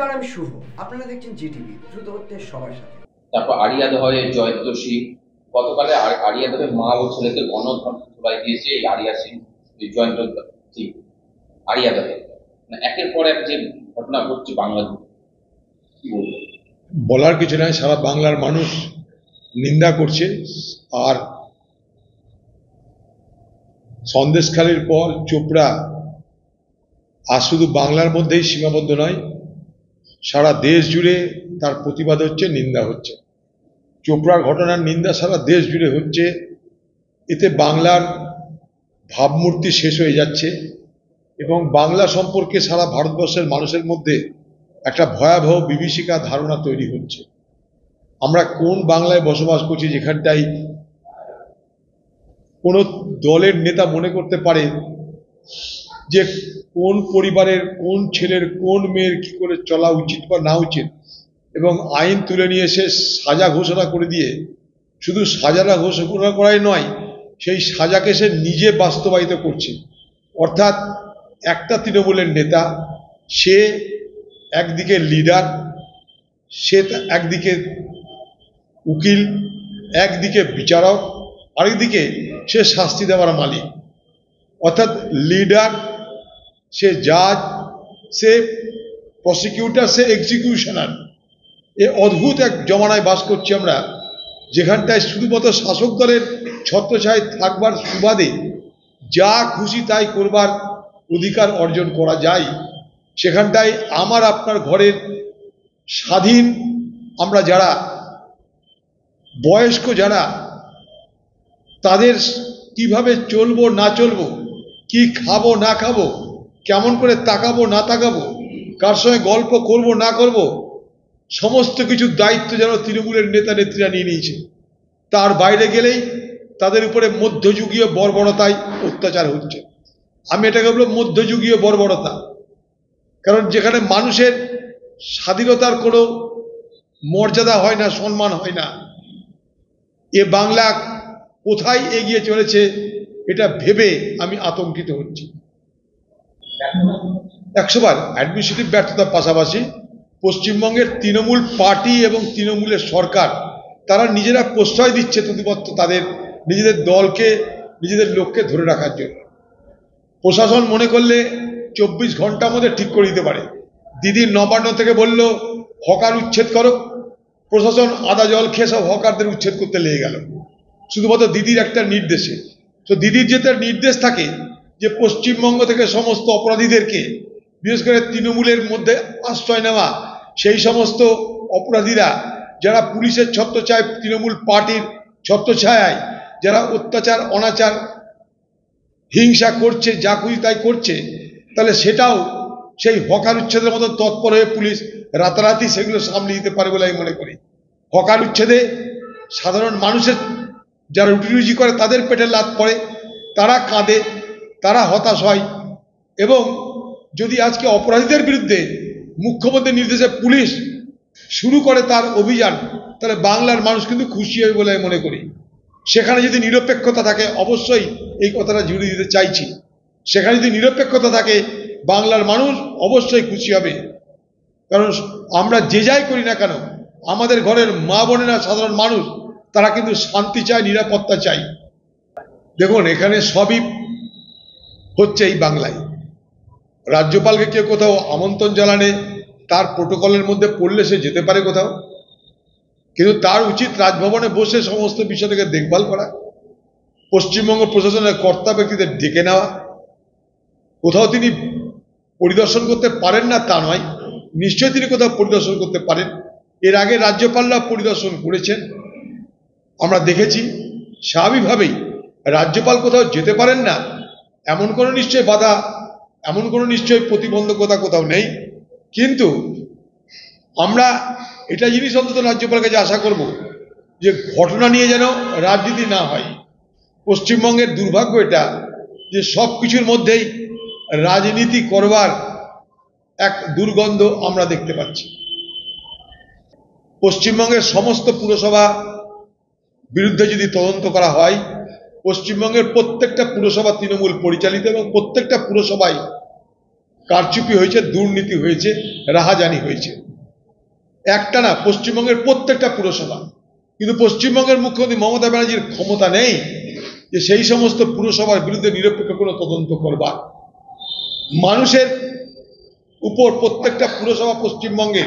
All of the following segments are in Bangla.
নমস্কার, আমি শুভ। আপনারা দেখছেন জিটিভি, দ্রুত হচ্ছে সবার সাথে। তারপর আরিয়াদহে জয়ন্তোষী, গতকালে আরিয়াদহে মা ও ছেলেকে গণধোলাই দিয়েছে এই আরিয়া সিং, জয়ন্ত সিং আরিয়াদহে। একের পর এক যে ঘটনা ঘটছে বাংলাদেশে, কি বলবো, বলার কিছু নাই। সারা বাংলার মানুষ নিন্দা করছে। আর সন্দেশখালীর পর চোপড়া আর শুধু বাংলার মধ্যেই সীমাবদ্ধ নয়, সারা দেশ জুড়ে তার প্রতিবাদ হচ্ছে, নিন্দা হচ্ছে। চোপড়ার ঘটনার নিন্দা সারা দেশ জুড়ে হচ্ছে। এতে বাংলার ভাবমূর্তি শেষ হয়ে যাচ্ছে এবং বাংলা সম্পর্কে সারা ভারতবর্ষের মানুষের মধ্যে একটা ভয়াবহ বিভীষিকা ধারণা তৈরি হচ্ছে। আমরা কোন বাংলায় বসবাস করছি, যেখানটাই কোনো দলের নেতা মনে করতে পারে যে কোন পরিবারের কোন ছেলের কোন মেয়ের কি করে চলা উচিত বা না উচিত, এবং আইন তুলে নিয়ে এসে সাজা ঘোষণা করে দিয়ে শুধু সাজাটা ঘোষণা করাই নয়, সেই সাজাকে সে নিজে বাস্তবায়িত করছে। অর্থাৎ একটা তৃণমূলের নেতা, সে একদিকে লিডার, সে একদিকে উকিল, একদিকে বিচারক, আরেকদিকে সে শাস্তি দেওয়ার মালিক। অর্থাৎ লিডার, সে জাজ, সে প্রসিকিউটর, সে এক্সিকিউশনার। এ অদ্ভুত এক জমানায় বাস করছি আমরা, যেখানটায় শুধুমাত্র শাসক দলের ছত্রছায়ায় থাকবার সুবাদে যা খুশি তাই করবার অধিকার অর্জন করা যায়। সেখানটায় আমার আপনার ঘরের স্বাধীন আমরা যারা বয়স্ক, যারা তাদের কিভাবে চলবো না চলবো, কি খাবো না খাবো, কেমন করে তাকাবো না তাকাবো, কার সঙ্গে গল্প করব না করব, সমস্ত কিছু দায়িত্ব যেন তৃণমূলের নেতা নেত্রীরা নিয়ে নিয়েছে। তার বাইরে গেলেই তাদের উপরে মধ্যযুগীয় বর্বরতায় অত্যাচার হচ্ছে। আমি এটাকে বলবো মধ্যযুগীয় বর্বরতা। কারণ যেখানে মানুষের স্বাধীনতার কোনো মর্যাদা হয় না, সম্মান হয় না, এ বাংলা কোথায় এগিয়ে চলেছে এটা ভেবে আমি আতঙ্কিত হচ্ছি। 100বার অ্যাডমিনিস্ট্রেটিভ ব্যর্থতার পাশাপাশি পশ্চিমবঙ্গের তৃণমূল পার্টি এবং তৃণমূলের সরকার, তারা নিজেরা প্রশ্রয় দিচ্ছে শুধুমাত্র তাদের নিজেদের দলকে, নিজেদের লোককে ধরে রাখার জন্য। প্রশাসন মনে করলে 24 ঘন্টার মধ্যে ঠিক করে দিতে পারে। দিদির নবান্ন থেকে বলল হকার উচ্ছেদ করো, প্রশাসন আদা জল খেয়ে সব হকারদের উচ্ছেদ করতে লেগে গেল শুধুমাত্র দিদির একটা নির্দেশে। তো দিদির যে তার নির্দেশ থাকে যে পশ্চিমবঙ্গ থেকে সমস্ত অপরাধীদেরকে, বিশেষ করে তৃণমূলের মধ্যে আশ্রয় নেওয়া সেই সমস্ত অপরাধীরা যারা পুলিশের ছত্রছায়ায়, তৃণমূল পার্টির ছত্রছায়ায় যারা অত্যাচার অনাচার হিংসা করছে, যা খুশি তাই করছে, তাহলে সেটাও সেই হকার উচ্ছেদের মতো তৎপর হয়ে পুলিশ রাতারাতি সেগুলো সামলে দিতে পারে বলে আমি মনে করি। হকার উচ্ছেদে সাধারণ মানুষের যারা রুটি রুজি করে তাদের পেটে লাথ পড়ে, তারা কাঁদে, তারা হতাশ হয়। এবং যদি আজকে অপরাধীদের বিরুদ্ধে মুখ্যমন্ত্রীর নির্দেশে পুলিশ শুরু করে তার অভিযান, তাহলে বাংলার মানুষ কিন্তু খুশি হবে বলে আমি মনে করি। সেখানে যদি নিরপেক্ষতা থাকে, অবশ্যই এই কথাটা জুড়ে দিতে চাইছি, সেখানে যদি নিরপেক্ষতা থাকে বাংলার মানুষ অবশ্যই খুশি হবে। কারণ আমরা যে যাই করি না কেন, আমাদের ঘরের মা বোনেরা, সাধারণ মানুষ, তারা কিন্তু শান্তি চায়, নিরাপত্তা চাই। দেখুন, এখানে সবই হচ্ছে এই বাংলায়। রাজ্যপালকে কেউ কোথাও আমন্ত্রণ জানালে তার প্রোটোকলের মধ্যে পড়লে সে যেতে পারে কোথাও, কিন্তু তার উচিত রাজভবনে বসে সমস্ত বিষয়টাকে দেখভাল করা, পশ্চিমবঙ্গ প্রশাসনের কর্তা ব্যক্তিদের ডেকে নেওয়া। কোথাও তিনি পরিদর্শন করতে পারেন না তা নয়, নিশ্চয়ই তিনি কোথাও পরিদর্শন করতে পারেন। এর আগে রাজ্যপালরা পরিদর্শন করেছেন, আমরা দেখেছি। স্বাভাবিকভাবেই রাজ্যপাল কোথাও যেতে পারেন না এমন কোনো নিশ্চয় বাধা, এমন কোনো নিশ্চয় প্রতিবন্ধকতা কোথাও নেই। কিন্তু আমরা এটা জিনিস অন্তত রাজ্যপালের কাছে আশা করব যে ঘটনা নিয়ে যেন রাজনীতি না হয়। পশ্চিমবঙ্গের দুর্ভাগ্য এটা যে সব কিছুর মধ্যেই রাজনীতি করবার এক দুর্গন্ধ আমরা দেখতে পাচ্ছি। পশ্চিমবঙ্গের সমস্ত পুরসভা বিরুদ্ধে যদি তদন্ত করা হয়, পশ্চিমবঙ্গের প্রত্যেকটা পুরসভা তৃণমূল পরিচালিত এবং প্রত্যেকটা পুরসভায় কারচুপি হয়েছে, দুর্নীতি হয়েছে, রাহাজানি হয়েছে। একটা না, পশ্চিমবঙ্গের প্রত্যেকটা পুরসভা। কিন্তু পশ্চিমবঙ্গের মুখ্যমন্ত্রী মমতা ব্যানার্জির ক্ষমতা নেই যে সেই সমস্ত পুরসভার বিরুদ্ধে নিরপেক্ষ কোনো তদন্ত করবার। মানুষের উপর প্রত্যেকটা পুরসভা পশ্চিমবঙ্গে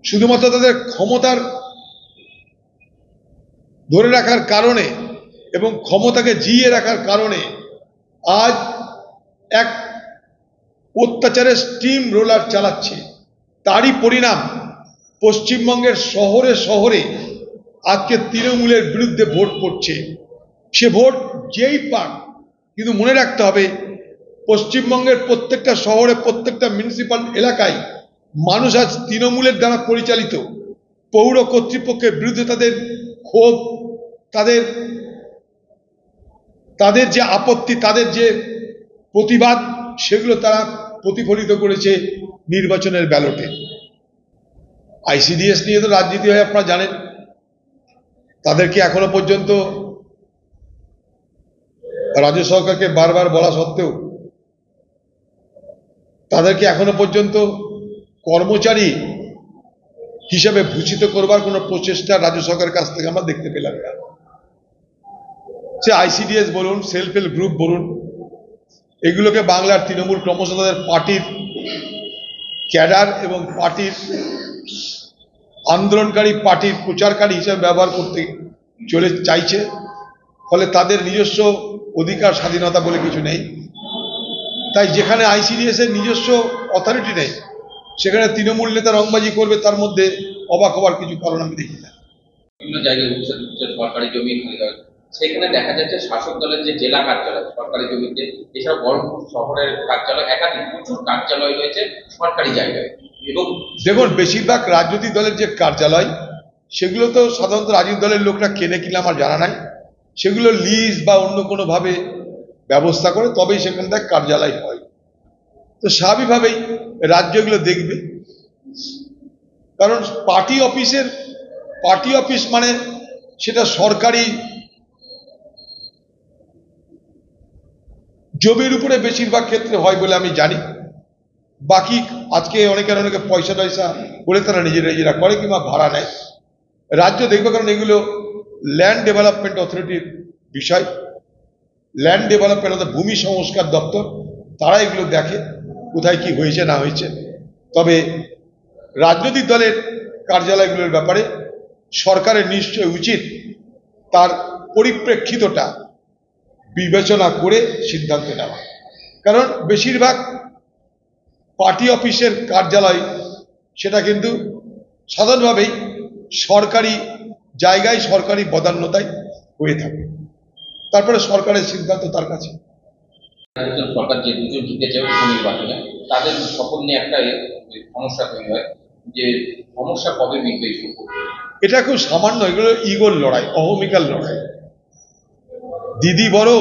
শুধুমাত্র তাদের ক্ষমতার ধরে রাখার কারণে এবং ক্ষমতাকে জিইয়ে রাখার কারণে আজ এক অত্যাচারের স্টিম রোলার চালাচ্ছে। তারই পরিণাম পশ্চিমবঙ্গের শহরে শহরে আজকে তৃণমূলের বিরুদ্ধে ভোট পড়ছে। সে ভোট যেই পাক, কিন্তু মনে রাখতে হবে পশ্চিমবঙ্গের প্রত্যেকটা শহরে, প্রত্যেকটা মিউনিসিপ্যাল এলাকায় মানুষ আজ তৃণমূলের দ্বারা পরিচালিত। পৌর কর্তৃপক্ষের বিরুদ্ধে তাদের ক্ষোভ, তাদের যে আপত্তি, তাদের যে প্রতিবাদ, সেগুলো তারা প্রতিফলিত করেছে নির্বাচনের ব্যালটে। আইসিডিএস নিয়ে তো রাজনীতি হয়, আপনারা জানেন। তাদেরকে এখনো পর্যন্ত রাজ্য সরকারকে বারবার বলা সত্ত্বেও তাদেরকে এখনো পর্যন্ত কর্মচারী হিসেবে ভূষিত করবার কোনো প্রচেষ্টা রাজ্য সরকারের কাছ থেকে আমরা দেখতে পেলাম না। সে আইসিডিএস বলুন, সেলফ হেল্প গ্রুপ বলুন, এগুলোকে বাংলার তৃণমূল ক্রমশ তাদের পার্টির ক্যাডার এবং পার্টির আন্দোলনকারী, পার্টির প্রচারকারী হিসেবে ব্যবহার করতে চাইছে। ফলে তাদের নিজস্ব অধিকার, স্বাধীনতা বলে কিছু নেই। তাই যেখানে আইসিডিএস এর নিজস্ব অথরিটি নেই, সেখানে তৃণমূল নেতা রংবাজি করবে, তার মধ্যে অবাক হওয়ার কিছু কারণ আমি দেখি না। বিভিন্ন জায়গায় সরকারি জমি খালি হয়, সেখানে দেখা যাচ্ছে শাসক দলের যে জেলা কার্যালয় সরকারি জমিতে, এছাড়া বহরমপুর শহরের কার্যালয়, একাধিক প্রচুর কার্যালয় রয়েছে সরকারি জায়গায়। এবং দেখুন, বেশিরভাগ রাজনৈতিক দলের যে কার্যালয়, সেগুলো তো সাধারণত রাজনৈতিক দলের লোকরা কেনে কিনা আমার জানা নাই। সেগুলো লিজ বা অন্য কোনোভাবে ব্যবস্থা করে তবেই সেখান থেকে কার্যালয় হয়। তো স্বাভাবিকভাবেই রাজ্য এগুলো দেখবে, কারণ পার্টি অফিস মানে সেটা সরকারি জমির উপরে বেশিরভাগ ক্ষেত্রে হয় বলে আমি জানি। বাকি আজকে অনেকে পয়সা বলে তারা নিজেরা করে কিংবা ভাড়া নেয়। রাজ্য দেখবে, কারণ এগুলো ল্যান্ড ডেভেলপমেন্ট অথরিটির বিষয়। ল্যান্ড ডেভেলপমেন্ট অর্থাৎ ভূমি সংস্কার দপ্তর, তারা এগুলো দেখে কোথায় কি হয়েছে না হয়েছে। তবে রাজনৈতিক দলের কার্যালয়গুলোর ব্যাপারে সরকারের নিশ্চয় উচিত তার পরিপ্রেক্ষিতটা বিবেচনা করে সিদ্ধান্ত নেওয়া। কারণ বেশিরভাগ পার্টি অফিসের কার্যালয় সেটা কিন্তু সাধারণভাবেই সরকারি জায়গায়, সরকারি বদান্যতায় হয়ে থাকে। তারপরে সরকারের সিদ্ধান্ত তার কাছে। সরকার যে দুজন জিতেছে উপনির্বাচনে, তাদের সকল নিয়ে একটা সমস্যা তৈরি হয়, যে সমস্যা কবে মিটবে। এটা খুব সামান্য, এগুলো ইগোর লড়াই, অহমিকার লড়াই। দিদি বড়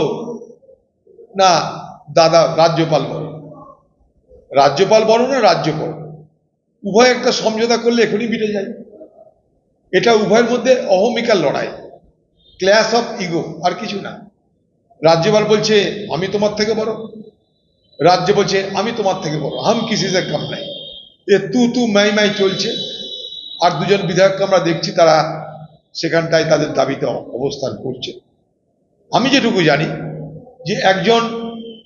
না দাদা, রাজ্যপাল বড়, রাজ্যপাল বড় না রাজ্য বড়, উভয় একটা সমঝোতা করলে এখনই মিটে যায়। এটা উভয়ের মধ্যে অহমিকার লড়াই, ক্ল্যাশ অফ ইগো, আর কিছু না। রাজ্যপাল বলছে আমি তোমার থেকে বড়, রাজ্য বলছে আমি তোমার থেকে বড়, হাম কিসি সে কম নাই। এ তু মাই চলছে। আর দুজন বিধায়ককে আমরা দেখছি তারা সেখানটায় তাদের দাবিতে অবস্থান করছে। আমি যেটুকু জানি যে একজন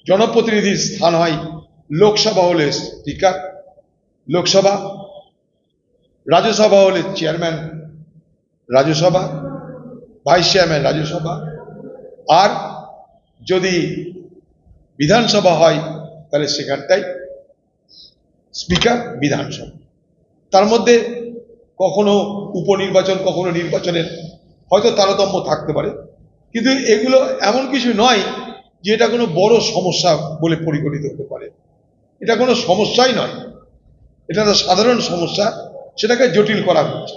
জনপ্রতিনিধির স্থান হয় লোকসভা হলে স্পিকার লোকসভা, রাজ্যসভা হলে chairman Rajya Sabha, vice chairman Rajya Sabha, আর যদি বিধানসভা হয় তাহলে সেখানটাই স্পিকার বিধানসভা। তার মধ্যে কখনো উপনির্বাচন, কখনো নির্বাচনের হয়তো তারতম্য থাকতে পারে, কিন্তু এগুলো এমন কিছু নয় যে এটা কোনো বড় সমস্যা বলে পরিগণিত হতে পারে। এটা কোনো সমস্যাই নয়, এটা একটা সাধারণ সমস্যা, সেটাকে জটিল করা হচ্ছে।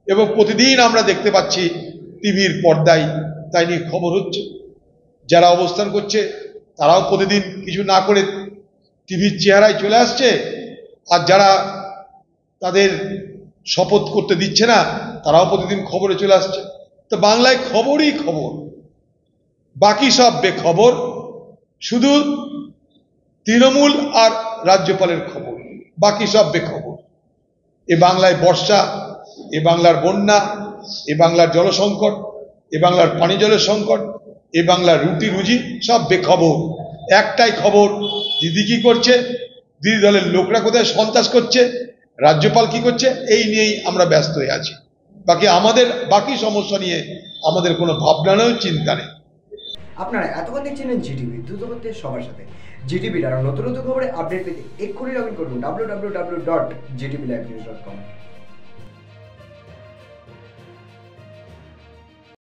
এবং প্রতিদিন আমরা দেখতে পাচ্ছি টিভির পর্দায় তাই নিয়ে খবর হচ্ছে। যারা অবস্থান করছে তারাও প্রতিদিন কিছু না করে টিভির চেহারায় চলে আসছে, আর যারা তাদের শপথ করতে দিচ্ছে না তারাও প্রতিদিন খবরে চলে আসছে। তো বাংলায় খবরই খবর, বাকি সব বেখবর। শুধু তৃণমূল আর রাজ্যপালের খবর, বাকি সব বেখবর। এ বাংলায় বর্ষা, এ বাংলার বন্যা, এ বাংলার জলসংকট, এ বাংলার পানি জলের সংকট, এ বাংলার রুটি রুজি সব বেখবর। একটাই খবর, দিদি কি করছে, দিদি দলের লোকরা কোথায় সন্ত্রাস করছে, রাজ্যপাল কি করছে, এই নিয়েই আমরা ব্যস্ত হয়ে আছি। বাকি সমস্যা নিয়ে আমাদের কোনো ভাবনা নেই, চিন্তা নেই। আপনারা এতক্ষণ দেখছিলেন জিটিভি, দ্রুত হচ্ছে সবার সাথে। জিটিভির আরও নতুন নতুন খবরে আপডেট পেতে এক্ষুনি লগ ইন করুন www.gtblivenews.com।